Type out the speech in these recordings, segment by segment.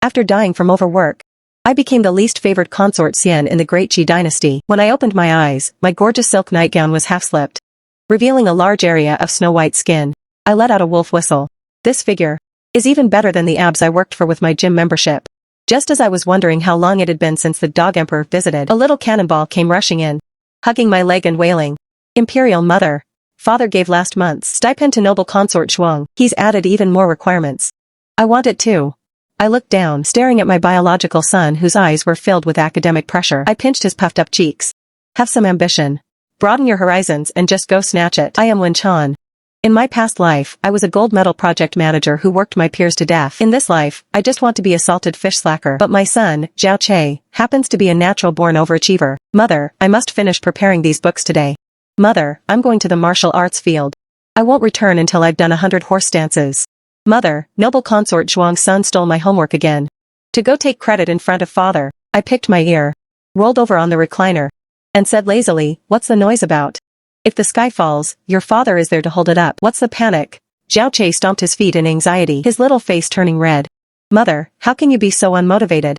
After dying from overwork, I became the least favored consort Xian in the Great Qi dynasty. When I opened my eyes, my gorgeous silk nightgown was half-slipped, revealing a large area of snow-white skin. I let out a wolf whistle. This figure is even better than the abs I worked for with my gym membership. Just as I was wondering how long it had been since the dog emperor visited, a little cannonball came rushing in, hugging my leg and wailing, "Imperial Mother. Father gave last month's stipend to noble consort Shuang. He's added even more requirements. I want it too." I looked down, staring at my biological son whose eyes were filled with academic pressure. I pinched his puffed-up cheeks. "Have some ambition. Broaden your horizons and just go snatch it. I am Lin Chan. In my past life, I was a gold medal project manager who worked my peers to death. In this life, I just want to be a salted fish slacker. But my son, Zhao Che, happens to be a natural-born overachiever. Mother, I must finish preparing these books today. Mother, I'm going to the martial arts field. I won't return until I've done 100 horse stances. Mother, noble consort Zhuang's son stole my homework again. To go take credit in front of father, I picked my ear, rolled over on the recliner, and said lazily, "What's the noise about? If the sky falls, your father is there to hold it up. What's the panic?" Zhao Che stomped his feet in anxiety, his little face turning red. "Mother, how can you be so unmotivated?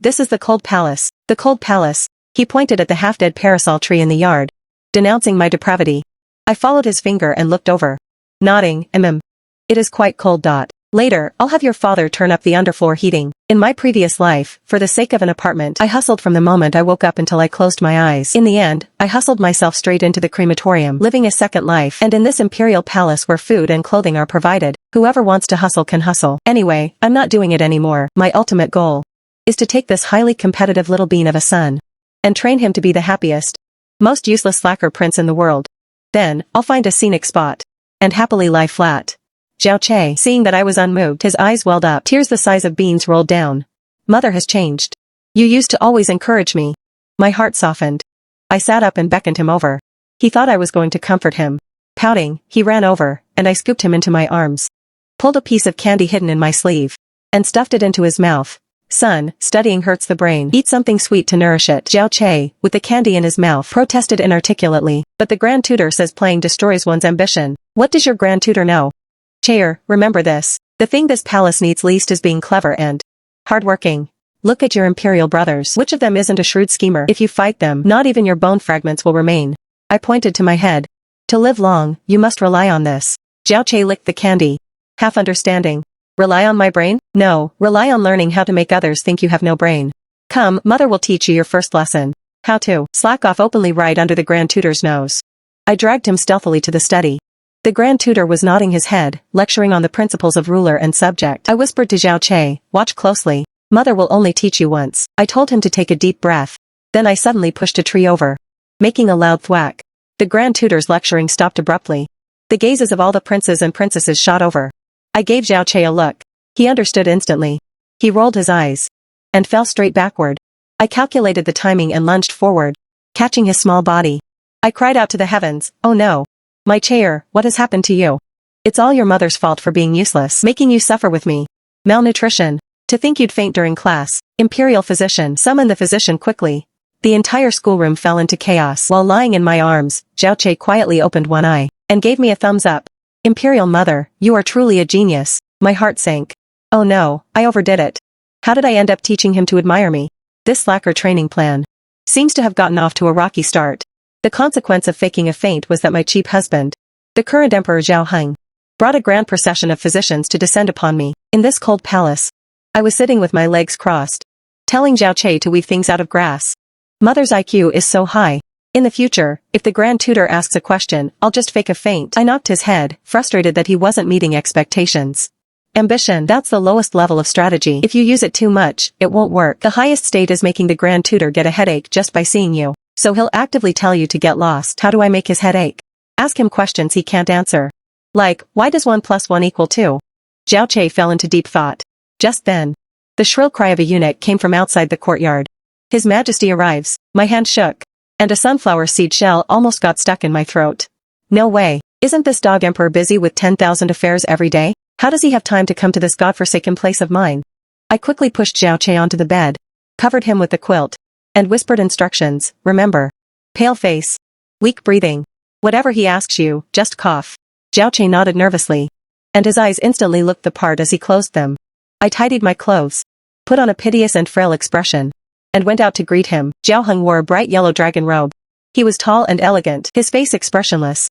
This is the Cold Palace. The Cold Palace." He pointed at the half-dead parasol tree in the yard, denouncing my depravity. I followed his finger and looked over, nodding, It is quite cold. Later, I'll have your father turn up the underfloor heating. In my previous life, for the sake of an apartment, I hustled from the moment I woke up until I closed my eyes. In the end, I hustled myself straight into the crematorium, living a second life. And in this imperial palace where food and clothing are provided, whoever wants to hustle can hustle. Anyway, I'm not doing it anymore. My ultimate goal is to take this highly competitive little bean of a son and train him to be the happiest, most useless slacker prince in the world. Then, I'll find a scenic spot and happily lie flat. Zhao Che, seeing that I was unmoved, his eyes welled up, tears the size of beans rolled down. "Mother has changed. You used to always encourage me." My heart softened. I sat up and beckoned him over. He thought I was going to comfort him. Pouting, he ran over, and I scooped him into my arms, pulled a piece of candy hidden in my sleeve, and stuffed it into his mouth. "Son, studying hurts the brain. Eat something sweet to nourish it." Zhao Che, with the candy in his mouth, protested inarticulately. "But the Grand Tutor says playing destroys one's ambition." "What does your Grand Tutor know?" "Chair, remember this. The thing this palace needs least is being clever and hardworking. Look at your imperial brothers. Which of them isn't a shrewd schemer? If you fight them, not even your bone fragments will remain." I pointed to my head. "To live long, you must rely on this." Zhao Che licked the candy, half understanding. "Rely on my brain? No, rely on learning how to make others think you have no brain. Come, mother will teach you your first lesson. How to slack off openly right under the Grand Tutor's nose." I dragged him stealthily to the study. The Grand Tutor was nodding his head, lecturing on the principles of ruler and subject. I whispered to Zhao Che, "Watch closely. Mother will only teach you once." I told him to take a deep breath. Then I suddenly pushed a tree over, making a loud thwack. The Grand Tutor's lecturing stopped abruptly. The gazes of all the princes and princesses shot over. I gave Zhao Che a look. He understood instantly. He rolled his eyes and fell straight backward. I calculated the timing and lunged forward, catching his small body. I cried out to the heavens, "Oh no. My chair, what has happened to you? It's all your mother's fault for being useless, making you suffer with me. Malnutrition. To think you'd faint during class. Imperial physician, summon the physician quickly." The entire schoolroom fell into chaos. While lying in my arms, Zhao Che quietly opened one eye and gave me a thumbs up. "Imperial Mother, you are truly a genius." My heart sank. Oh no, I overdid it. How did I end up teaching him to admire me? This slacker training plan seems to have gotten off to a rocky start. The consequence of faking a faint was that my cheap husband, the current Emperor Zhao Heng, brought a grand procession of physicians to descend upon me. In this cold palace, I was sitting with my legs crossed, telling Zhao Che to weave things out of grass. Mother's IQ is so high. In the future, if the Grand Tutor asks a question, I'll just fake a faint. I knocked his head, frustrated that he wasn't meeting expectations. Ambition, that's the lowest level of strategy. If you use it too much, it won't work. The highest state is making the Grand Tutor get a headache just by seeing you. So he'll actively tell you to get lost. How do I make his head ache? Ask him questions he can't answer. Like, why does 1 + 1 = 2? Zhao Che fell into deep thought. Just then, the shrill cry of a eunuch came from outside the courtyard. "His Majesty arrives." My hand shook, and a sunflower seed shell almost got stuck in my throat. No way. Isn't this dog emperor busy with 10,000 affairs every day? How does he have time to come to this godforsaken place of mine? I quickly pushed Zhao Che onto the bed, covered him with the quilt, and whispered instructions. "Remember. Pale face. Weak breathing. Whatever he asks you, just cough." Zhao Che nodded nervously, and his eyes instantly looked the part as he closed them. I tidied my clothes, put on a piteous and frail expression, and went out to greet him. Zhao Heng wore a bright yellow dragon robe. He was tall and elegant, his face expressionless.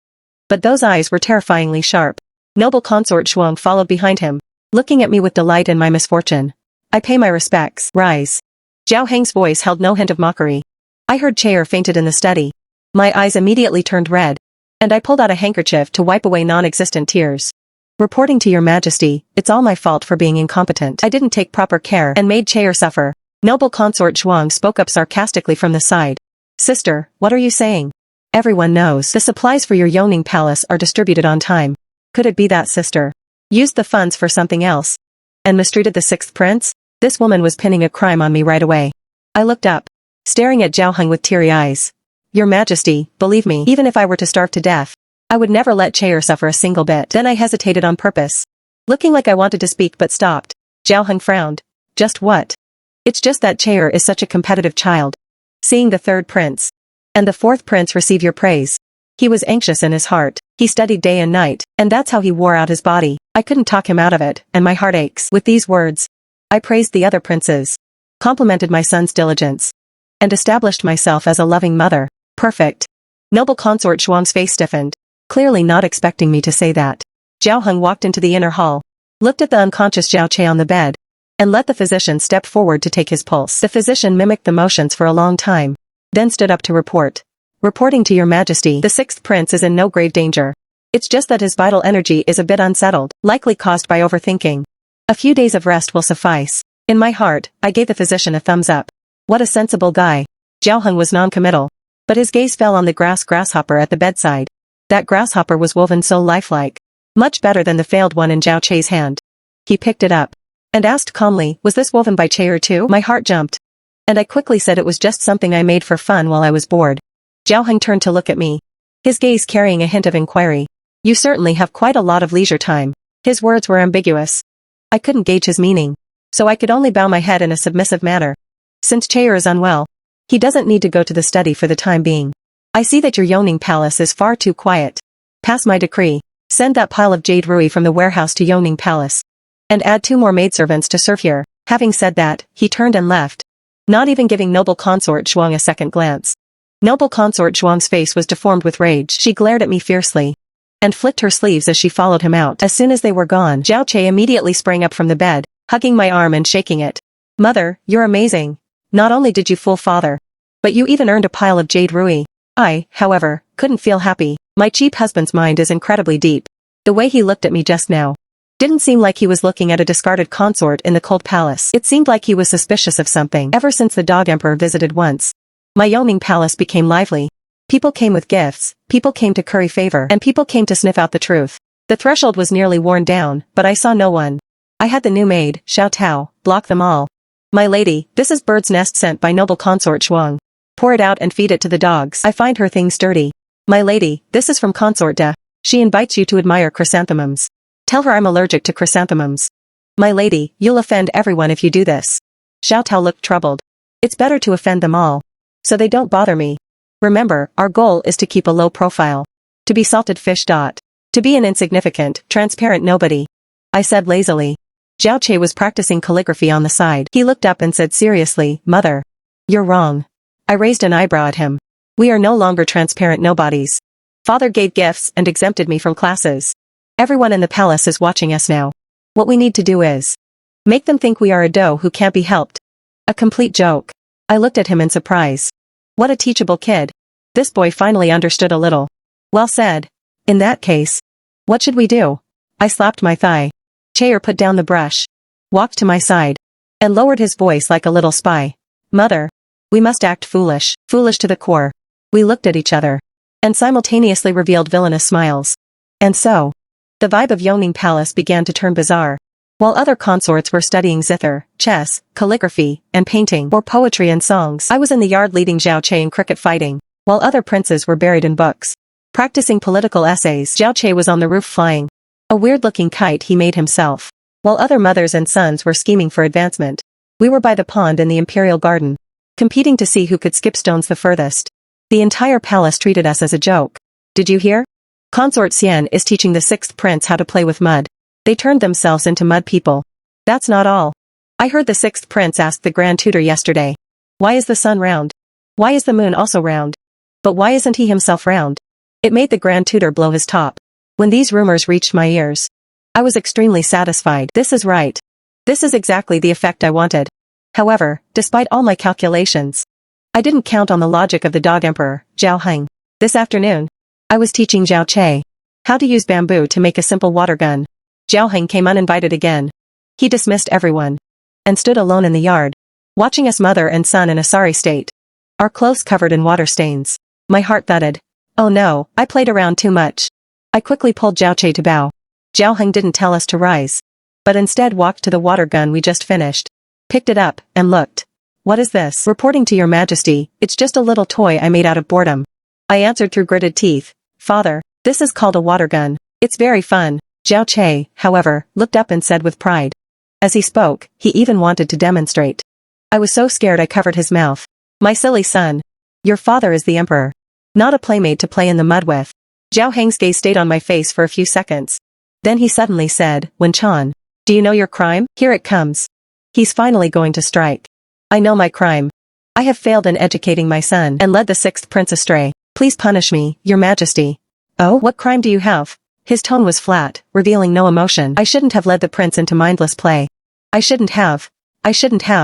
But those eyes were terrifyingly sharp. Noble consort Shuang followed behind him, looking at me with delight in my misfortune. I pay my respects. Rise. Zhao Heng's voice held no hint of mockery. I heard Chair fainted in the study. My eyes immediately turned red, and I pulled out a handkerchief to wipe away non-existent tears. Reporting to your majesty, it's all my fault for being incompetent. I didn't take proper care and made Chair suffer. Noble consort Zhuang spoke up sarcastically from the side. Sister, what are you saying? Everyone knows the supplies for your Yongning palace are distributed on time. Could it be that sister used the funds for something else and mistreated the sixth prince? This woman was pinning a crime on me right away. I looked up, staring at Zhao Heng with teary eyes. Your majesty, believe me, even if I were to starve to death, I would never let Chair suffer a single bit. Then I hesitated on purpose, looking like I wanted to speak but stopped. Zhao Heng frowned. Just what? It's just that Chair is such a competitive child. Seeing the third prince and the fourth prince receive your praise, he was anxious in his heart. He studied day and night, and that's how he wore out his body. I couldn't talk him out of it, and my heart aches. With these words, I praised the other princes, complimented my son's diligence, and established myself as a loving mother. Perfect. Noble consort Shuang's face stiffened, clearly not expecting me to say that. Zhao Heng walked into the inner hall, looked at the unconscious Zhao Che on the bed, and let the physician step forward to take his pulse. The physician mimicked the motions for a long time, then stood up to report. Reporting to your majesty, the sixth prince is in no grave danger. It's just that his vital energy is a bit unsettled, likely caused by overthinking. A few days of rest will suffice. In my heart, I gave the physician a thumbs up. What a sensible guy. Zhao Heng was non-committal, but his gaze fell on the grasshopper at the bedside. That grasshopper was woven so lifelike, much better than the failed one in Zhao Che's hand. He picked it up and asked calmly, was this woven by Chair too? My heart jumped, and I quickly said it was just something I made for fun while I was bored. Zhao Heng turned to look at me, his gaze carrying a hint of inquiry. You certainly have quite a lot of leisure time. His words were ambiguous. I couldn't gauge his meaning, so I could only bow my head in a submissive manner. Since Chair is unwell, he doesn't need to go to the study for the time being. I see that your Yongning palace is far too quiet. Pass my decree. Send that pile of jade ruby from the warehouse to Yongning palace, and add 2 more maidservants to serve here. Having said that, he turned and left, not even giving noble consort Zhuang a second glance. Noble consort Zhuang's face was deformed with rage. She glared at me fiercely, and flicked her sleeves as she followed him out. As soon as they were gone, Zhao Che immediately sprang up from the bed, hugging my arm and shaking it. Mother, you're amazing. Not only did you fool father, but you even earned a pile of jade ruby. I, however, couldn't feel happy. My cheap husband's mind is incredibly deep. The way he looked at me just now didn't seem like he was looking at a discarded consort in the cold palace. It seemed like he was suspicious of something. Ever since the dog emperor visited once, my Yongning palace became lively. People came with gifts, people came to curry favor, and people came to sniff out the truth. The threshold was nearly worn down, but I saw no one. I had the new maid, Xiao Tao, block them all. My lady, this is bird's nest sent by noble consort Shuang. Pour it out and feed it to the dogs. I find her things sturdy. My lady, this is from consort De. She invites you to admire chrysanthemums. Tell her I'm allergic to chrysanthemums. My lady, you'll offend everyone if you do this. Xiao Tao looked troubled. It's better to offend them all, so they don't bother me. Remember, our goal is to keep a low profile. To be salted fish. To be an insignificant, transparent nobody. I said lazily. Zhao Che was practicing calligraphy on the side. He looked up and said seriously, Mother, you're wrong. I raised an eyebrow at him. We are no longer transparent nobodies. Father gave gifts and exempted me from classes. Everyone in the palace is watching us now. What we need to do is make them think we are a doe who can't be helped. A complete joke. I looked at him in surprise. What a teachable kid. This boy finally understood a little. Well said. In that case, what should we do? I slapped my thigh. Chair put down the brush, walked to my side, and lowered his voice like a little spy. Mother, we must act foolish, foolish to the core. We looked at each other, and simultaneously revealed villainous smiles. And so, the vibe of Yongning Palace began to turn bizarre. While other consorts were studying zither, chess, calligraphy, and painting, or poetry and songs, I was in the yard leading Zhao Che in cricket fighting, while other princes were buried in books, practicing political essays. Zhao Che was on the roof flying a weird-looking kite he made himself, while other mothers and sons were scheming for advancement. We were by the pond in the imperial garden, competing to see who could skip stones the furthest. The entire palace treated us as a joke. Did you hear? Consort Xian is teaching the sixth prince how to play with mud. They turned themselves into mud people. That's not all. I heard the sixth prince ask the grand tutor yesterday. Why is the sun round? Why is the moon also round? But why isn't he himself round? It made the grand tutor blow his top. When these rumors reached my ears, I was extremely satisfied. This is right. This is exactly the effect I wanted. However, despite all my calculations, I didn't count on the logic of the dog emperor, Zhao Heng. This afternoon, I was teaching Zhao Che how to use bamboo to make a simple water gun. Zhao Heng came uninvited again. He dismissed everyone and stood alone in the yard, watching us mother and son in a sorry state, our clothes covered in water stains. My heart thudded. Oh no, I played around too much. I quickly pulled Zhao Che to bow. Zhao Heng didn't tell us to rise, but instead walked to the water gun we just finished, picked it up, and looked. What is this? Reporting to your majesty, it's just a little toy I made out of boredom. I answered through gritted teeth. Father, this is called a water gun. It's very fun. Zhao Che, however, looked up and said with pride. As he spoke, he even wanted to demonstrate. I was so scared I covered his mouth. My silly son. Your father is the emperor, not a playmate to play in the mud with. Zhao Heng's gaze stayed on my face for a few seconds. Then he suddenly said, Wen-chan, do you know your crime? Here it comes. He's finally going to strike. I know my crime. I have failed in educating my son and led the sixth prince astray. Please punish me, your majesty. Oh, what crime do you have? His tone was flat, revealing no emotion. I shouldn't have led the prince into mindless play. I shouldn't have.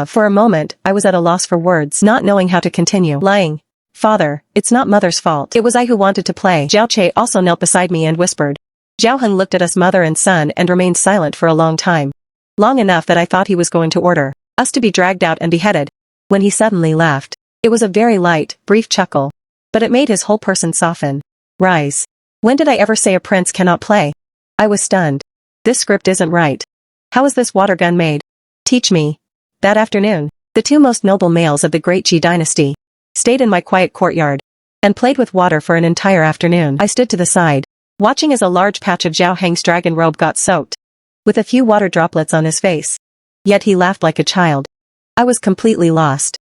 For a moment, I was at a loss for words, not knowing how to continue. Lying. Father, it's not mother's fault. It was I who wanted to play. Zhao Che also knelt beside me and whispered. Zhao Heng looked at us mother and son and remained silent for a long time. Long enough that I thought he was going to order us to be dragged out and beheaded. When he suddenly laughed. It was a very light, brief chuckle, but it made his whole person soften. Rise. When did I ever say a prince cannot play? I was stunned. This script isn't right. How is this water gun made? Teach me. That afternoon, the two most noble males of the great Qi dynasty stayed in my quiet courtyard and played with water for an entire afternoon. I stood to the side, watching as a large patch of Zhao Heng's dragon robe got soaked, with a few water droplets on his face. Yet he laughed like a child. I was completely lost.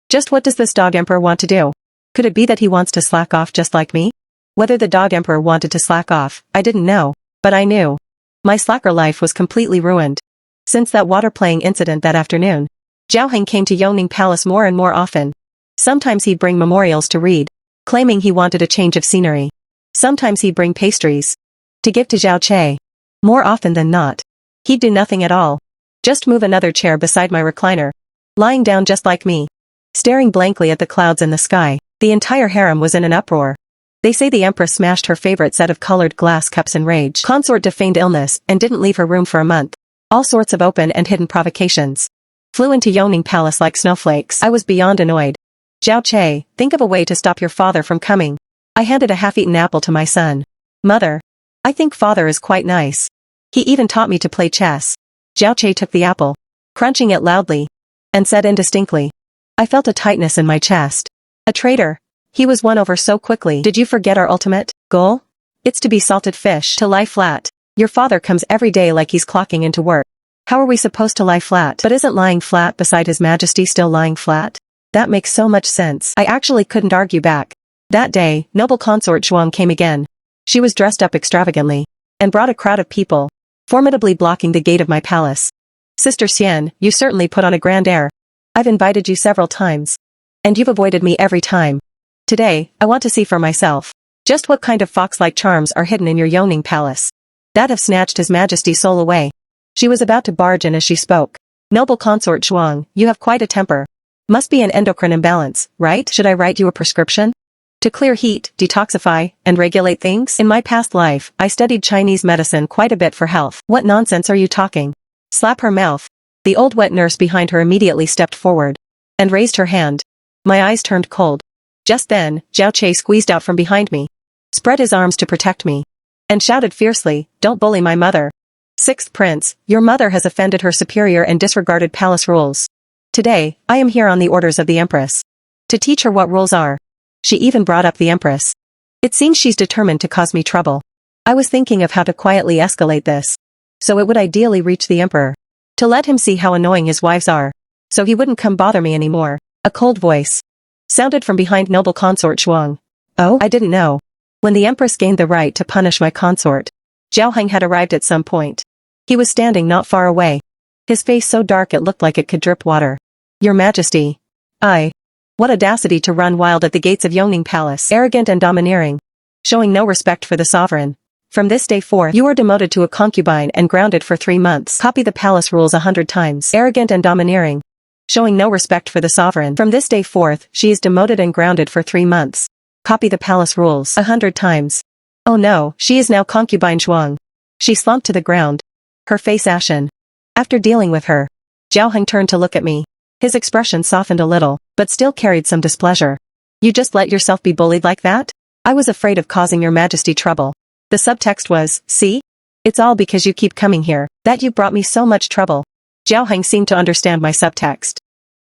Just what does this dog emperor want to do? Could it be that he wants to slack off just like me? Whether the dog emperor wanted to slack off, I didn't know, but I knew. My slacker life was completely ruined. Since that water-playing incident that afternoon, Zhao Heng came to Yongning Palace more and more often. Sometimes he'd bring memorials to read, claiming he wanted a change of scenery. Sometimes he'd bring pastries to give to Zhao Che. More often than not, he'd do nothing at all. Just move another chair beside my recliner, lying down just like me, staring blankly at the clouds in the sky. The entire harem was in an uproar. They say the empress smashed her favorite set of colored glass cups in rage. Consort feigned illness and didn't leave her room for a month. All sorts of open and hidden provocations flew into Yongning Palace like snowflakes. I was beyond annoyed. Zhao Che, think of a way to stop your father from coming. I handed a half-eaten apple to my son. Mother, I think father is quite nice. He even taught me to play chess. Zhao Che took the apple, crunching it loudly, and said indistinctly. I felt a tightness in my chest. A traitor. He was won over so quickly. Did you forget our ultimate goal? It's to be salted fish, to lie flat. Your father comes every day like he's clocking into work. How are we supposed to lie flat? But isn't lying flat beside His Majesty still lying flat? That makes so much sense. I actually couldn't argue back. That day, noble consort Zhuang came again. She was dressed up extravagantly and brought a crowd of people, formidably blocking the gate of my palace. Sister Xian, you certainly put on a grand air. I've invited you several times, and you've avoided me every time. Today, I want to see for myself just what kind of fox-like charms are hidden in your Yongning Palace that have snatched His Majesty's soul away. She was about to barge in as she spoke. Noble consort Zhuang, you have quite a temper. Must be an endocrine imbalance, right? Should I write you a prescription? To clear heat, detoxify, and regulate things? In my past life, I studied Chinese medicine quite a bit for health. What nonsense are you talking? Slap her mouth. The old wet nurse behind her immediately stepped forward and raised her hand. My eyes turned cold. Just then, Zhao Che squeezed out from behind me, spread his arms to protect me, and shouted fiercely, don't bully my mother. Sixth Prince, your mother has offended her superior and disregarded palace rules. Today, I am here on the orders of the Empress to teach her what rules are. She even brought up the Empress. It seems she's determined to cause me trouble. I was thinking of how to quietly escalate this, so it would ideally reach the Emperor, to let him see how annoying his wives are, so he wouldn't come bother me anymore. A cold voice sounded from behind noble consort Zhuang. Oh, I didn't know. When the Empress gained the right to punish my consort, Zhao Heng had arrived at some point. He was standing not far away, his face so dark it looked like it could drip water. Your Majesty. What audacity to run wild at the gates of Yongning Palace, arrogant and domineering, showing no respect for the sovereign. From this day forth, you are demoted to a concubine and grounded for 3 months. Copy the palace rules 100 times. Arrogant and domineering, showing no respect for the sovereign. From this day forth, she is demoted and grounded for 3 months. Copy the palace rules 100 times. Oh no, she is now concubine Zhuang. She slumped to the ground, her face ashen. After dealing with her, Zhao Heng turned to look at me. His expression softened a little, but still carried some displeasure. You just let yourself be bullied like that? I was afraid of causing your Majesty trouble. The subtext was, see? It's all because you keep coming here, that you brought me so much trouble. Zhao Heng seemed to understand my subtext.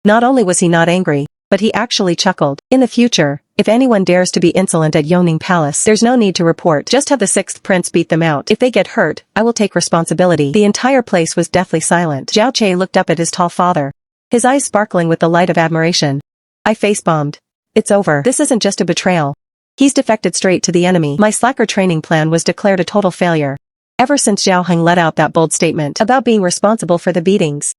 Not only was he not angry, but he actually chuckled. In the future, if anyone dares to be insolent at Yongning Palace, there's no need to report. Just have the 6th prince beat them out. If they get hurt, I will take responsibility. The entire place was deathly silent. Zhao Che looked up at his tall father, his eyes sparkling with the light of admiration. I face-bombed. It's over. This isn't just a betrayal. He's defected straight to the enemy. My slacker training plan was declared a total failure. Ever since Zhao Heng let out that bold statement about being responsible for the beatings,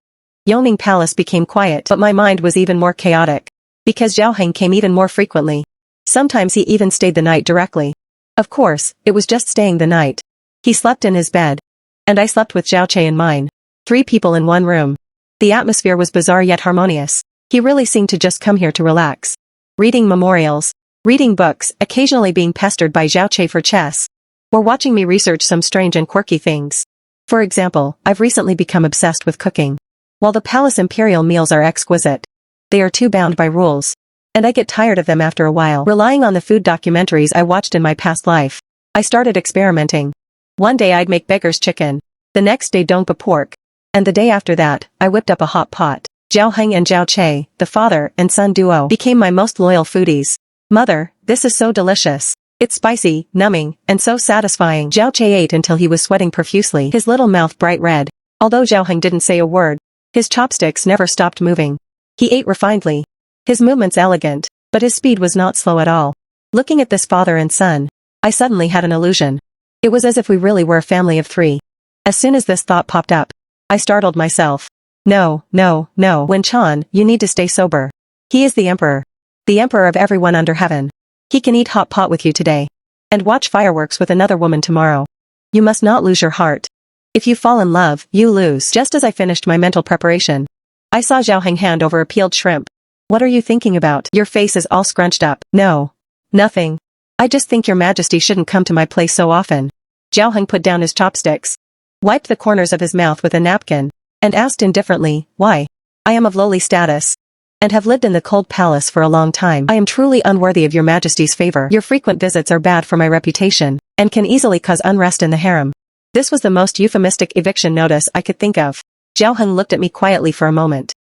Yongning Palace became quiet, but my mind was even more chaotic. Because Zhao Heng came even more frequently. Sometimes he even stayed the night directly. Of course, it was just staying the night. He slept in his bed. And I slept with Zhao Che in mine. 3 people in one room. The atmosphere was bizarre yet harmonious. He really seemed to just come here to relax. Reading memorials, reading books, occasionally being pestered by Zhao Che for chess, or watching me research some strange and quirky things. For example, I've recently become obsessed with cooking. While the palace imperial meals are exquisite, they are too bound by rules. And I get tired of them after a while. Relying on the food documentaries I watched in my past life, I started experimenting. One day I'd make beggar's chicken. The next day dongpa pork. And the day after that, I whipped up a hot pot. Zhao Heng and Zhao Che, the father and son duo, became my most loyal foodies. Mother, this is so delicious. It's spicy, numbing, and so satisfying. Zhao Che ate until he was sweating profusely, his little mouth bright red. Although Zhao Heng didn't say a word, his chopsticks never stopped moving. He ate refinedly. His movements elegant, but his speed was not slow at all. Looking at this father and son, I suddenly had an illusion. It was as if we really were a family of 3. As soon as this thought popped up, I startled myself. No, Wen Chan, you need to stay sober. He is the emperor. The emperor of everyone under heaven. He can eat hot pot with you today. And watch fireworks with another woman tomorrow. You must not lose your heart. If you fall in love, you lose. Just as I finished my mental preparation, I saw Zhao Heng hand over a peeled shrimp. What are you thinking about? Your face is all scrunched up. No. Nothing. I just think your Majesty shouldn't come to my place so often. Zhao Heng put down his chopsticks, wiped the corners of his mouth with a napkin, and asked indifferently, why? I am of lowly status, and have lived in the cold palace for a long time. I am truly unworthy of your Majesty's favor. Your frequent visits are bad for my reputation, and can easily cause unrest in the harem. This was the most euphemistic eviction notice I could think of. Zhao Heng looked at me quietly for a moment.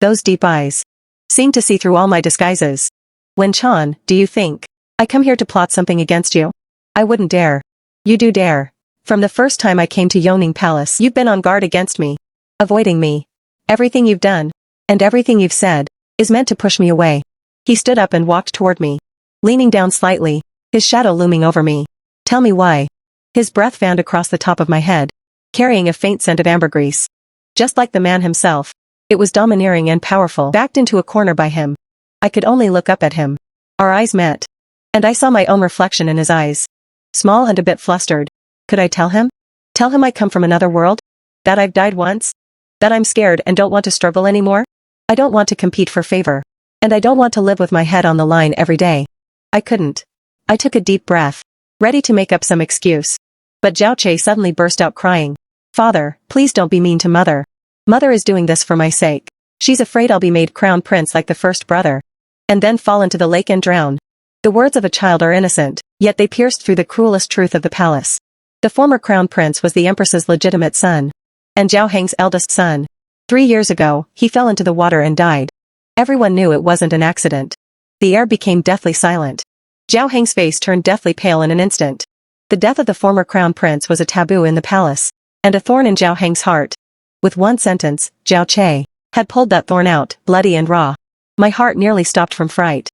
Those deep eyes seemed to see through all my disguises. Wen Chan, do you think I come here to plot something against you? I wouldn't dare. You do dare. From the first time I came to Yongning Palace, you've been on guard against me, avoiding me. Everything you've done, and everything you've said, is meant to push me away. He stood up and walked toward me, leaning down slightly, his shadow looming over me. Tell me why. His breath fanned across the top of my head, carrying a faint scent of ambergris. Just like the man himself, it was domineering and powerful. Backed into a corner by him, I could only look up at him. Our eyes met, and I saw my own reflection in his eyes. Small and a bit flustered. Could I tell him? Tell him I come from another world? That I've died once? That I'm scared and don't want to struggle anymore? I don't want to compete for favor. And I don't want to live with my head on the line every day. I couldn't. I took a deep breath, ready to make up some excuse. But Zhao Che suddenly burst out crying. Father, please don't be mean to Mother. Mother is doing this for my sake. She's afraid I'll be made crown prince like the first brother, and then fall into the lake and drown. The words of a child are innocent, yet they pierced through the cruelest truth of the palace. The former crown prince was the empress's legitimate son, and Zhao Heng's eldest son. 3 years ago, he fell into the water and died. Everyone knew it wasn't an accident. The air became deathly silent. Zhao Heng's face turned deathly pale in an instant. The death of the former crown prince was a taboo in the palace, and a thorn in Zhao Heng's heart. With one sentence, Zhao Che had pulled that thorn out, bloody and raw. My heart nearly stopped from fright.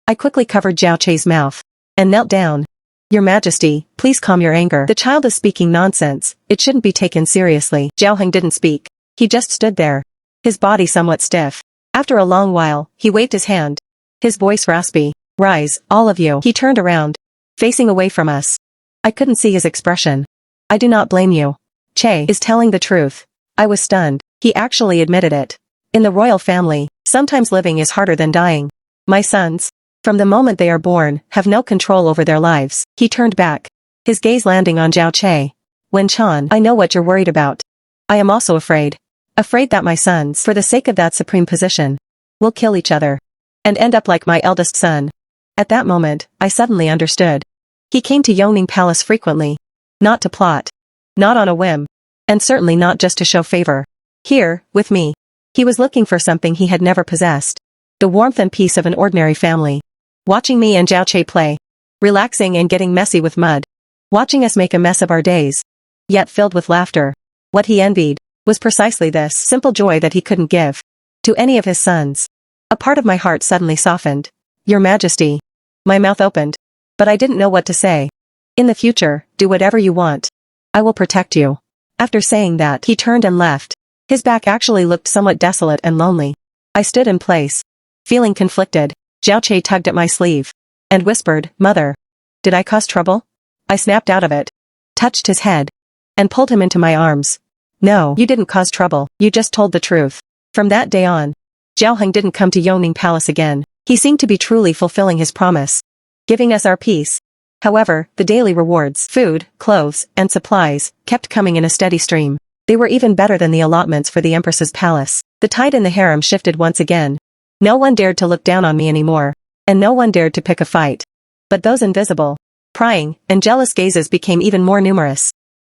I quickly covered Zhao Che's mouth, and knelt down. Your Majesty, please calm your anger. The child is speaking nonsense. It shouldn't be taken seriously. Zhao Heng didn't speak. He just stood there, his body somewhat stiff. After a long while, he waved his hand. His voice raspy. Rise, all of you. He turned around, facing away from us. I couldn't see his expression. I do not blame you. Che is telling the truth. I was stunned. He actually admitted it. In the royal family, sometimes living is harder than dying. My sons, from the moment they are born, have no control over their lives. He turned back, his gaze landing on Zhao Che. Wen-chan, I know what you're worried about. I am also afraid. Afraid that my sons, for the sake of that supreme position, will kill each other and end up like my eldest son. At that moment, I suddenly understood. He came to Yongning Palace frequently. Not to plot. Not on a whim. And certainly not just to show favor. Here, with me. He was looking for something he had never possessed. The warmth and peace of an ordinary family. Watching me and Zhao Che play. Relaxing and getting messy with mud. Watching us make a mess of our days. Yet filled with laughter. What he envied was precisely this simple joy that he couldn't give to any of his sons. A part of my heart suddenly softened. Your Majesty. My mouth opened. But I didn't know what to say. In the future, do whatever you want. I will protect you. After saying that, he turned and left. His back actually looked somewhat desolate and lonely. I stood in place, feeling conflicted. Zhao Che tugged at my sleeve and whispered, Mother. Did I cause trouble? I snapped out of it, touched his head, and pulled him into my arms. No, you didn't cause trouble, you just told the truth. From that day on, Zhao Heng didn't come to Yongning Palace again. He seemed to be truly fulfilling his promise, giving us our peace. However, the daily rewards, food, clothes, and supplies, kept coming in a steady stream. They were even better than the allotments for the Empress's palace. The tide in the harem shifted once again. No one dared to look down on me anymore, and no one dared to pick a fight. But those invisible, prying, and jealous gazes became even more numerous.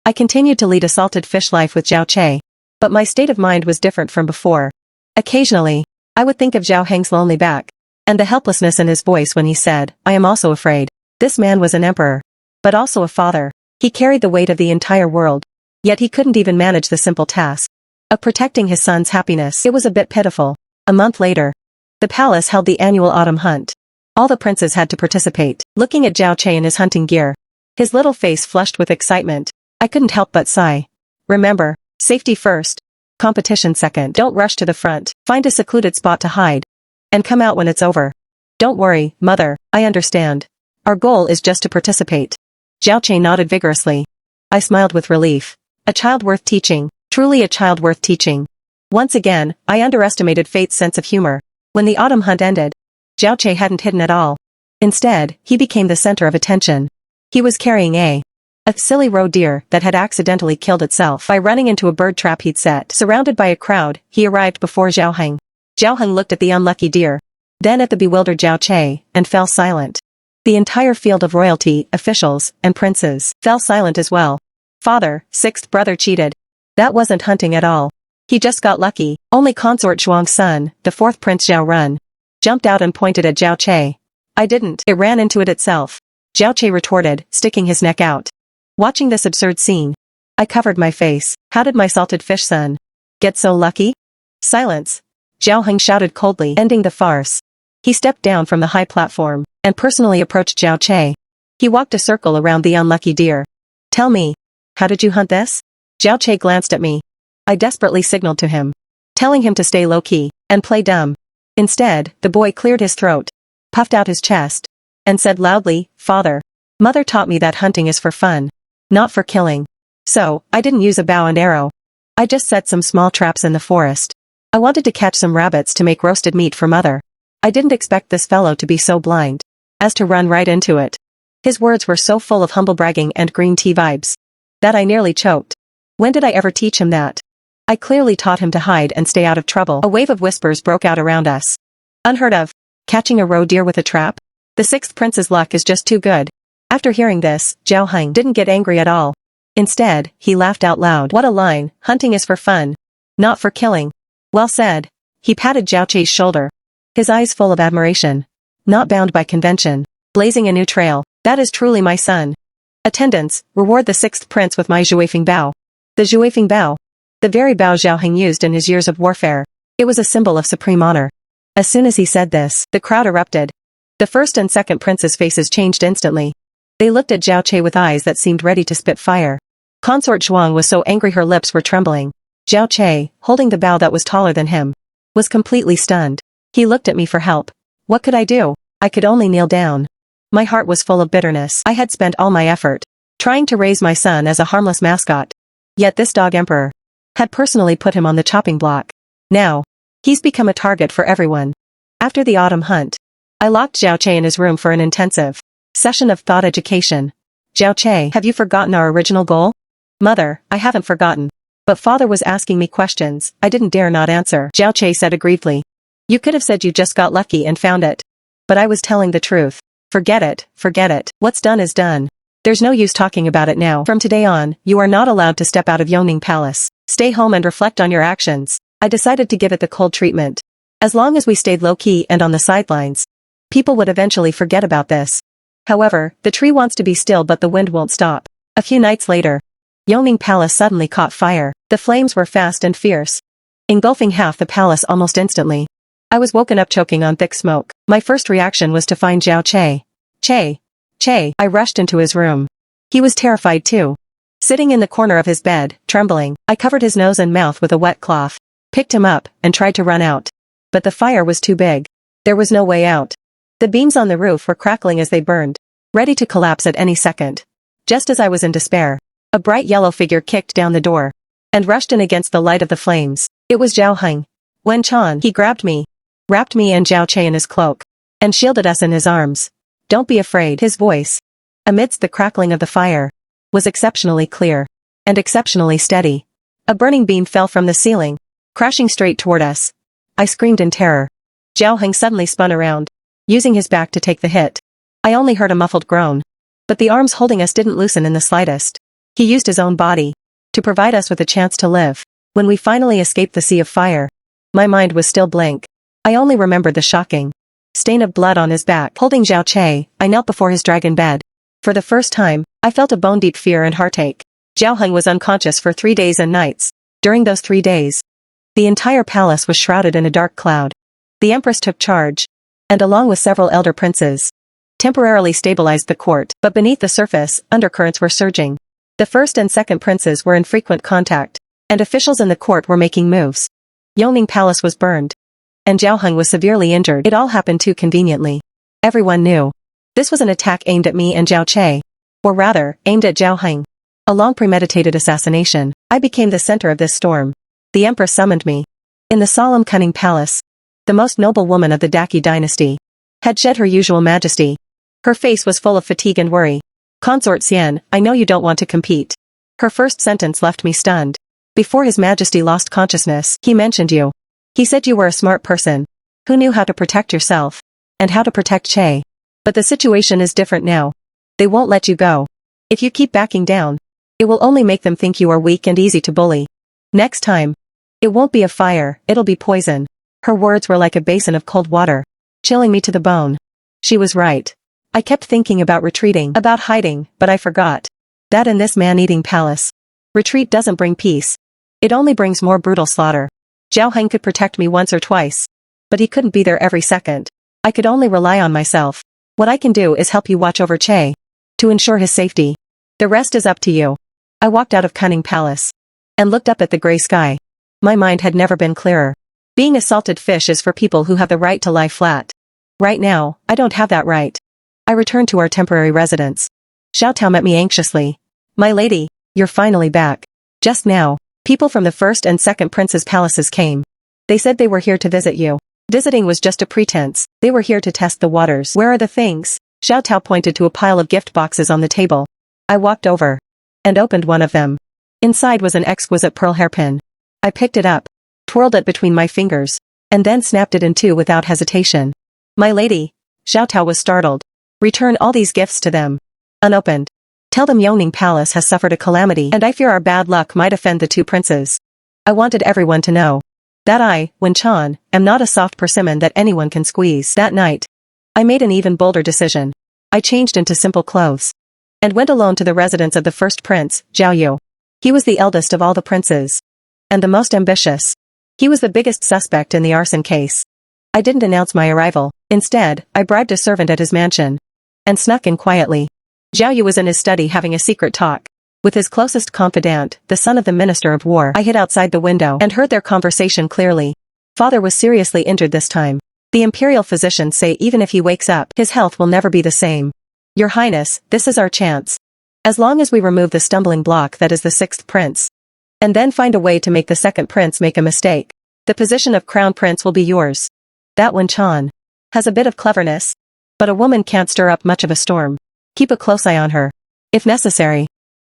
I continued to lead a salted fish life with Zhao Che, but my state of mind was different from before. Occasionally, I would think of Zhao Heng's lonely back, and the helplessness in his voice when he said, I am also afraid. This man was an emperor, but also a father. He carried the weight of the entire world, yet he couldn't even manage the simple task of protecting his son's happiness. It was a bit pitiful. A month later, the palace held the annual autumn hunt. All the princes had to participate. Looking at Zhao Che in his hunting gear, his little face flushed with excitement, I couldn't help but sigh. Remember, safety first, competition second. Don't rush to the front. Find a secluded spot to hide, and come out when it's over. Don't worry, Mother, I understand. Our goal is just to participate. Zhao Che nodded vigorously. I smiled with relief. A child worth teaching, truly a child worth teaching. Once again, I underestimated fate's sense of humor. When the autumn hunt ended, Zhao Che hadn't hidden at all. Instead, he became the center of attention. He was carrying a silly roe deer that had accidentally killed itself by running into a bird trap he'd set. Surrounded by a crowd, he arrived before Zhao Heng. Zhao Heng looked at the unlucky deer, then at the bewildered Zhao Che, and fell silent. The entire field of royalty, officials, and princes fell silent as well. Father, sixth brother cheated. That wasn't hunting at all. He just got lucky. Only Consort Zhuang's son, the fourth Prince Zhao Run, jumped out and pointed at Zhao Che. I didn't. It ran into it itself. Zhao Che retorted, sticking his neck out. Watching this absurd scene, I covered my face. How did my salted fish son get so lucky? Silence. Zhao Heng shouted coldly, ending the farce. He stepped down from the high platform and personally approached Zhao Che. He walked a circle around the unlucky deer. Tell me, how did you hunt this? Zhao Che glanced at me. I desperately signaled to him, telling him to stay low-key and play dumb. Instead, the boy cleared his throat, puffed out his chest, and said loudly, Father, Mother taught me that hunting is for fun, not for killing. So, I didn't use a bow and arrow. I just set some small traps in the forest. I wanted to catch some rabbits to make roasted meat for Mother. I didn't expect this fellow to be so blind as to run right into it. His words were so full of humble bragging and green tea vibes that I nearly choked. When did I ever teach him that? I clearly taught him to hide and stay out of trouble. A wave of whispers broke out around us. Unheard of. Catching a roe deer with a trap? The sixth prince's luck is just too good. After hearing this, Zhao Heng didn't get angry at all. Instead, he laughed out loud. What a line. Hunting is for fun, not for killing. Well said. He patted Zhao Che's shoulder, his eyes full of admiration. Not bound by convention. Blazing a new trail. That is truly my son. Attendants, reward the sixth prince with my Zhuifeng bow. The Zhuifeng bow. The very bow Zhao Heng used in his years of warfare. It was a symbol of supreme honor. As soon as he said this, the crowd erupted. The first and second princes' faces changed instantly. They looked at Zhao Che with eyes that seemed ready to spit fire. Consort Zhuang was so angry her lips were trembling. Zhao Che, holding the bough that was taller than him, was completely stunned. He looked at me for help. What could I do? I could only kneel down. My heart was full of bitterness. I had spent all my effort trying to raise my son as a harmless mascot. Yet this dog emperor had personally put him on the chopping block. Now, he's become a target for everyone. After the autumn hunt, I locked Zhao Che in his room for an intensive session of thought education. Zhao Che, have you forgotten our original goal? Mother, I haven't forgotten. But father was asking me questions I didn't dare not answer, Zhao Che said aggrievedly. You could have said you just got lucky and found it. But I was telling the truth. Forget it, forget it. What's done is done. There's no use talking about it now. From today on, you are not allowed to step out of Yongning Palace. Stay home and reflect on your actions. I decided to give it the cold treatment. As long as we stayed low-key and on the sidelines, people would eventually forget about this. However, the tree wants to be still but the wind won't stop. A few nights later, Yongning Palace suddenly caught fire. The flames were fast and fierce, engulfing half the palace almost instantly. I was woken up choking on thick smoke. My first reaction was to find Zhao Che. Che. I rushed into his room. He was terrified too. Sitting in the corner of his bed, trembling, I covered his nose and mouth with a wet cloth, picked him up, and tried to run out. But the fire was too big. There was no way out. The beams on the roof were crackling as they burned, ready to collapse at any second. Just as I was in despair, a bright yellow figure kicked down the door and rushed in against the light of the flames. It was Zhao Heng. Wen Chan. He grabbed me, wrapped me and Zhao Che in his cloak, and shielded us in his arms. Don't be afraid. His voice, amidst the crackling of the fire, was exceptionally clear and exceptionally steady. A burning beam fell from the ceiling, crashing straight toward us. I screamed in terror. Zhao Heng suddenly spun around, using his back to take the hit. I only heard a muffled groan. But the arms holding us didn't loosen in the slightest. He used his own body to provide us with a chance to live. When we finally escaped the sea of fire, my mind was still blank. I only remembered the shocking stain of blood on his back. Holding Zhao Che, I knelt before his dragon bed. For the first time, I felt a bone-deep fear and heartache. Zhao Heng was unconscious for 3 days and nights. During those 3 days, the entire palace was shrouded in a dark cloud. The empress took charge, and along with several elder princes, temporarily stabilized the court. But beneath the surface, undercurrents were surging. The first and second princes were in frequent contact, and officials in the court were making moves. Yongning Palace was burned, and Zhao Heng was severely injured. It all happened too conveniently. Everyone knew this was an attack aimed at me and Zhao Che, or rather, aimed at Zhao Heng. A long premeditated assassination. I became the center of this storm. The empress summoned me. In the solemn cunning palace, the most noble woman of the Daqi dynasty had shed her usual majesty. Her face was full of fatigue and worry. Consort Xian, I know you don't want to compete. Her first sentence left me stunned. Before His Majesty lost consciousness, he mentioned you. He said you were a smart person, who knew how to protect yourself, and how to protect Che. But the situation is different now. They won't let you go. If you keep backing down, it will only make them think you are weak and easy to bully. Next time, it won't be a fire, it'll be poison. Her words were like a basin of cold water, chilling me to the bone. She was right. I kept thinking about retreating, about hiding, but I forgot that in this man-eating palace, retreat doesn't bring peace. It only brings more brutal slaughter. Zhao Heng could protect me once or twice, but he couldn't be there every second. I could only rely on myself. What I can do is help you watch over Che, to ensure his safety. The rest is up to you. I walked out of Cunning Palace, and looked up at the gray sky. My mind had never been clearer. Being a salted fish is for people who have the right to lie flat. Right now, I don't have that right. I returned to our temporary residence. Xiao Tao met me anxiously. My lady, you're finally back. Just now, people from the first and second prince's palaces came. They said they were here to visit you. Visiting was just a pretense. They were here to test the waters. Where are the things? Xiao Tao pointed to a pile of gift boxes on the table. I walked over and opened one of them. Inside was an exquisite pearl hairpin. I picked it up, twirled it between my fingers, and then snapped it in two without hesitation. My lady, Xiao Tao was startled. Return all these gifts to them, unopened. Tell them Yongning Palace has suffered a calamity and I fear our bad luck might offend the two princes. I wanted everyone to know that I, Wen Chan, am not a soft persimmon that anyone can squeeze. That night, I made an even bolder decision. I changed into simple clothes and went alone to the residence of the first prince, Zhao Yu. He was the eldest of all the princes, and the most ambitious. He was the biggest suspect in the arson case. I didn't announce my arrival. Instead, I bribed a servant at his mansion and snuck in quietly. Zhao Yu was in his study having a secret talk with his closest confidant, the son of the Minister of War. I hid outside the window and heard their conversation clearly. Father was seriously injured this time. The imperial physicians say even if he wakes up, his health will never be the same. Your Highness, this is our chance. As long as we remove the stumbling block that is the sixth prince, and then find a way to make the second prince make a mistake, the position of crown prince will be yours. That Wen Chan has a bit of cleverness, but a woman can't stir up much of a storm. Keep a close eye on her, if necessary.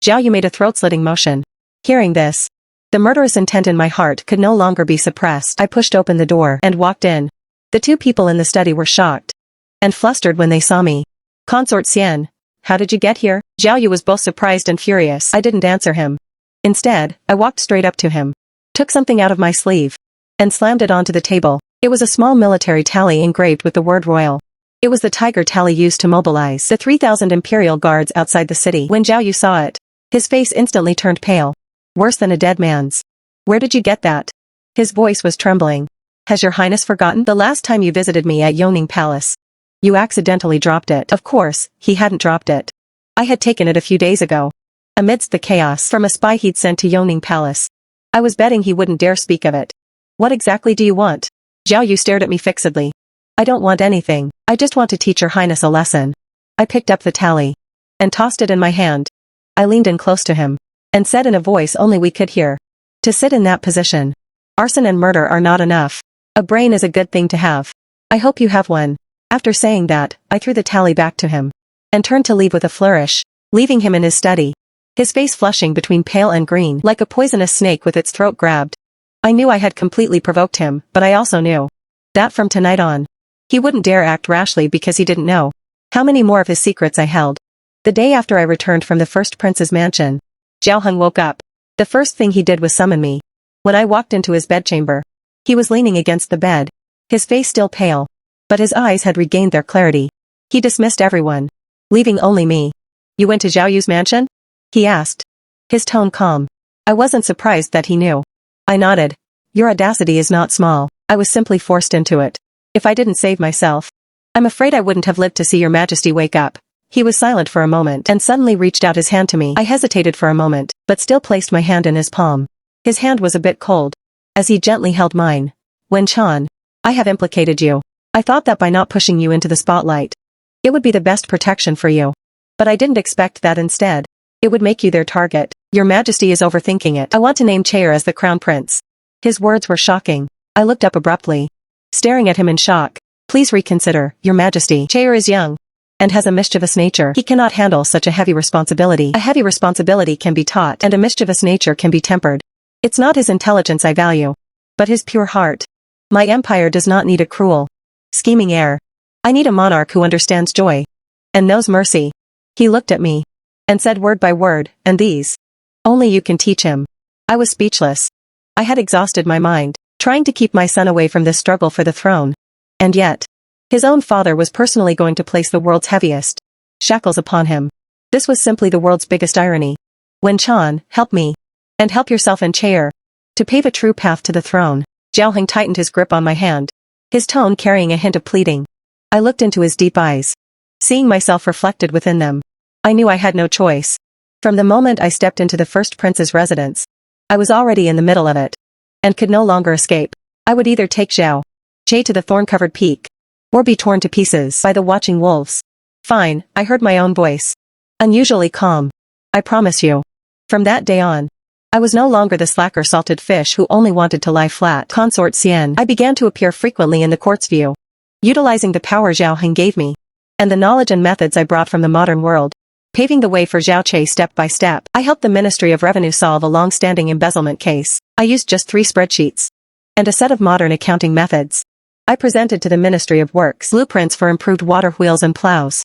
Zhao Yu made a throat-slitting motion. Hearing this, the murderous intent in my heart could no longer be suppressed. I pushed open the door and walked in. The two people in the study were shocked and flustered when they saw me. Consort Xian, how did you get here? Zhao Yu was both surprised and furious. I didn't answer him. Instead, I walked straight up to him, took something out of my sleeve, and slammed it onto the table. It was a small military tally engraved with the word royal. It was the tiger tally used to mobilize the 3,000 imperial guards outside the city. When Zhao Yu saw it, his face instantly turned pale, worse than a dead man's. Where did you get that? His voice was trembling. Has your Highness forgotten the last time you visited me at Yongning Palace? You accidentally dropped it. Of course, he hadn't dropped it. I had taken it a few days ago, amidst the chaos from a spy he'd sent to Yongning Palace. I was betting he wouldn't dare speak of it. What exactly do you want? Zhao Yu stared at me fixedly. I don't want anything. I just want to teach your Highness a lesson. I picked up the tally and tossed it in my hand. I leaned in close to him and said in a voice only we could hear, to sit in that position, arson and murder are not enough. A brain is a good thing to have. I hope you have one. After saying that, I threw the tally back to him and turned to leave with a flourish, leaving him in his study, his face flushing between pale and green like a poisonous snake with its throat grabbed. I knew I had completely provoked him, but I also knew that from tonight on, he wouldn't dare act rashly because he didn't know how many more of his secrets I held. The day after I returned from the first prince's mansion, Zhao Heng woke up. The first thing he did was summon me. When I walked into his bedchamber, he was leaning against the bed, his face still pale, but his eyes had regained their clarity. He dismissed everyone, leaving only me. You went to Zhao Yu's mansion? He asked, his tone calm. I wasn't surprised that he knew. I nodded. Your audacity is not small. I was simply forced into it. If I didn't save myself, I'm afraid I wouldn't have lived to see your Majesty wake up. He was silent for a moment and suddenly reached out his hand to me. I hesitated for a moment, but still placed my hand in his palm. His hand was a bit cold, as he gently held mine. Wen Chan, I have implicated you. I thought that by not pushing you into the spotlight, it would be the best protection for you. But I didn't expect that instead, it would make you their target. Your Majesty is overthinking it. I want to name Chair as the Crown Prince. His words were shocking. I looked up abruptly, staring at him in shock. Please reconsider, Your Majesty. Chair is young and has a mischievous nature. He cannot handle such a heavy responsibility. A heavy responsibility can be taught and a mischievous nature can be tempered. It's not his intelligence I value, but his pure heart. My empire does not need a cruel, scheming heir. I need a monarch who understands joy and knows mercy. He looked at me and said word by word, and these only you can teach him. I was speechless. I had exhausted my mind, trying to keep my son away from this struggle for the throne. And yet, his own father was personally going to place the world's heaviest shackles upon him. This was simply the world's biggest irony. Wen Chan, help me. And help yourself and Chair to pave a true path to the throne. Zhao Heng tightened his grip on my hand, his tone carrying a hint of pleading. I looked into his deep eyes, seeing myself reflected within them. I knew I had no choice. From the moment I stepped into the first prince's residence, I was already in the middle of it, and could no longer escape. I would either take Zhao Che to the thorn-covered peak, or be torn to pieces by the watching wolves. Fine, I heard my own voice, unusually calm. I promise you. From that day on, I was no longer the slacker salted fish who only wanted to lie flat. Consort Xian. I began to appear frequently in the court's view, utilizing the power Zhao Heng gave me, and the knowledge and methods I brought from the modern world, paving the way for Zhao Che step by step. I helped the Ministry of Revenue solve a long-standing embezzlement case. I used just 3 spreadsheets and a set of modern accounting methods. I presented to the Ministry of Works blueprints for improved water wheels and plows,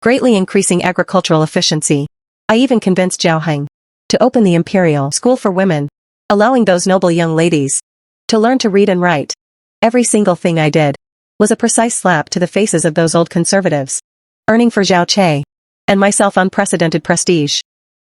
greatly increasing agricultural efficiency. I even convinced Zhao Heng to open the Imperial School for Women, allowing those noble young ladies to learn to read and write. Every single thing I did was a precise slap to the faces of those old conservatives, earning for Zhao Che and myself unprecedented prestige.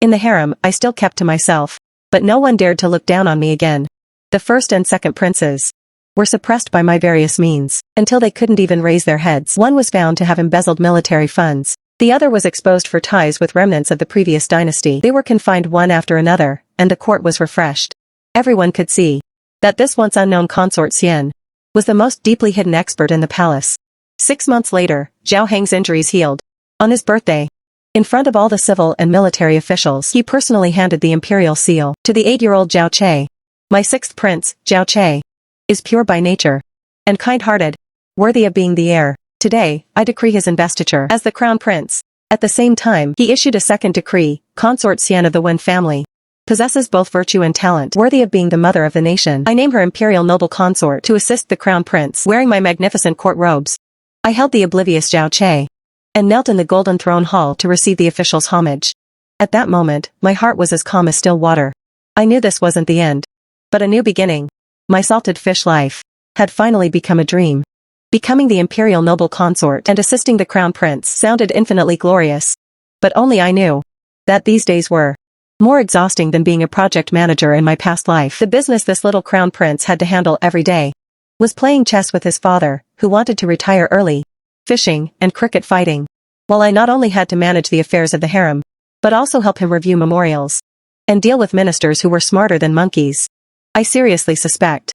In the harem, I still kept to myself, but no one dared to look down on me again. The first and second princes were suppressed by my various means, until they couldn't even raise their heads. One was found to have embezzled military funds, The other was exposed for ties with remnants of the previous dynasty. They were confined one after another, and the court was refreshed. Everyone could see that this once unknown consort Xian was the most deeply hidden expert in the palace. 6 months later, Zhao Heng's injuries healed. On his birthday, in front of all the civil and military officials, he personally handed the imperial seal to the 8-year-old Zhao Che. My 6th prince, Zhao Che, is pure by nature and kind-hearted, worthy of being the heir. Today, I decree his investiture as the crown prince. At the same time, he issued a second decree, Consort Xian of the Wen family possesses both virtue and talent, worthy of being the mother of the nation. I name her imperial noble consort to assist the crown prince, wearing my magnificent court robes. I held the oblivious Zhao Che and knelt in the golden throne hall to receive the official's homage. At that moment, my heart was as calm as still water. I knew this wasn't the end, but a new beginning. My salted fish life had finally become a dream. Becoming the imperial noble consort and assisting the crown prince sounded infinitely glorious. But only I knew that these days were more exhausting than being a project manager in my past life. The business this little crown prince had to handle every day was playing chess with his father, who wanted to retire early, fishing, and cricket fighting, while I not only had to manage the affairs of the harem, but also help him review memorials and deal with ministers who were smarter than monkeys. I seriously suspect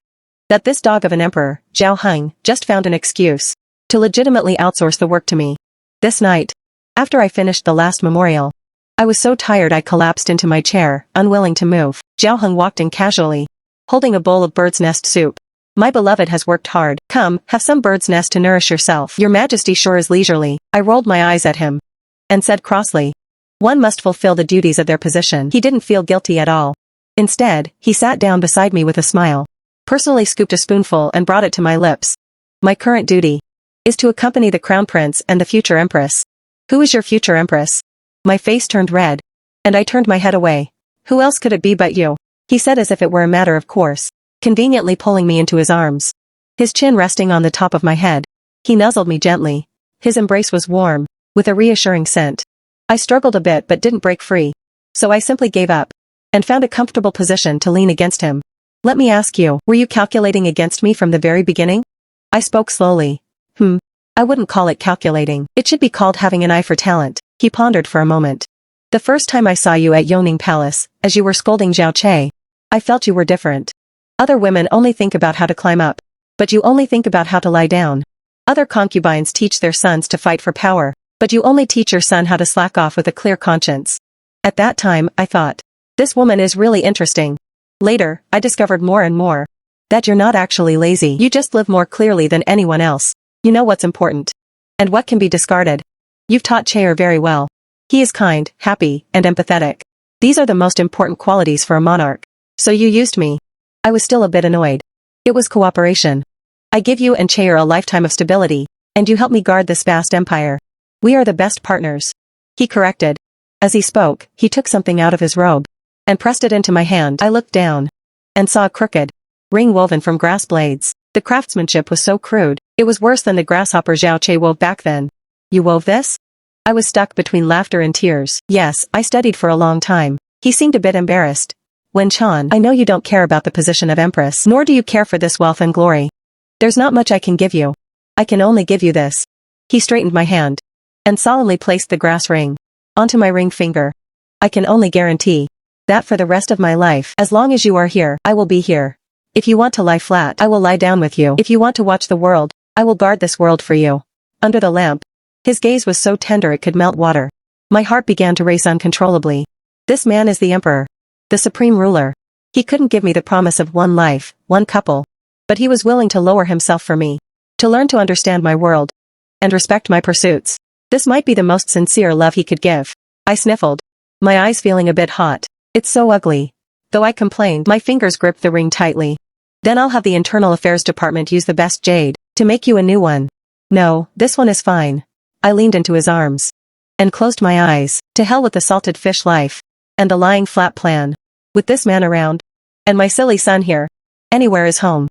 that this dog of an emperor, Zhao Heng, just found an excuse to legitimately outsource the work to me. This night, after I finished the last memorial, I was so tired I collapsed into my chair, unwilling to move. Zhao Heng walked in casually, holding a bowl of bird's nest soup. My beloved has worked hard. Come, have some bird's nest to nourish yourself. Your Majesty sure is leisurely. I rolled my eyes at him and said crossly, one must fulfill the duties of their position. He didn't feel guilty at all. Instead, he sat down beside me with a smile, personally scooped a spoonful and brought it to my lips. My current duty is to accompany the crown prince and the future empress. Who is your future empress? My face turned red, and I turned my head away. Who else could it be but you? He said as if it were a matter of course, conveniently pulling me into his arms, his chin resting on the top of my head. He nuzzled me gently. His embrace was warm, with a reassuring scent. I struggled a bit but didn't break free, so I simply gave up and found a comfortable position to lean against him. Let me ask you, were you calculating against me from the very beginning? I spoke slowly. I wouldn't call it calculating. It should be called having an eye for talent. He pondered for a moment. The first time I saw you at Yoning Palace, as you were scolding Zhao Che, I felt you were different. Other women only think about how to climb up, but you only think about how to lie down. Other concubines teach their sons to fight for power, but you only teach your son how to slack off with a clear conscience. At that time, I thought, this woman is really interesting. Later, I discovered more and more that you're not actually lazy. You just live more clearly than anyone else. You know what's important and what can be discarded. You've taught Chair very well. He is kind, happy, and empathetic. These are the most important qualities for a monarch. So you used me. I was still a bit annoyed. It was cooperation. I give you and Chair a lifetime of stability, and you help me guard this vast empire. We are the best partners. He corrected. As he spoke, he took something out of his robe and pressed it into my hand. I looked down and saw a crooked ring woven from grass blades. The craftsmanship was so crude, it was worse than the grasshopper Zhao Che wove back then. You wove this? I was stuck between laughter and tears. Yes, I studied for a long time. He seemed a bit embarrassed. Wen Chan, I know you don't care about the position of empress, nor do you care for this wealth and glory. There's not much I can give you. I can only give you this. He straightened my hand and solemnly placed the grass ring onto my ring finger. I can only guarantee that for the rest of my life, as long as you are here, I will be here. If you want to lie flat, I will lie down with you. If you want to watch the world, I will guard this world for you. Under the lamp, his gaze was so tender it could melt water. My heart began to race uncontrollably. This man is the emperor, the supreme ruler. He couldn't give me the promise of one life, one couple, but he was willing to lower himself for me, to learn to understand my world and respect my pursuits. This might be the most sincere love he could give. I sniffled, my eyes feeling a bit hot. It's so ugly. Though I complained, my fingers gripped the ring tightly. Then I'll have the Internal Affairs Department use the best jade to make you a new one. No, this one is fine. I leaned into his arms and closed my eyes. To hell with the salted fish life and the lying flat plan. With this man around and my silly son here, anywhere is home.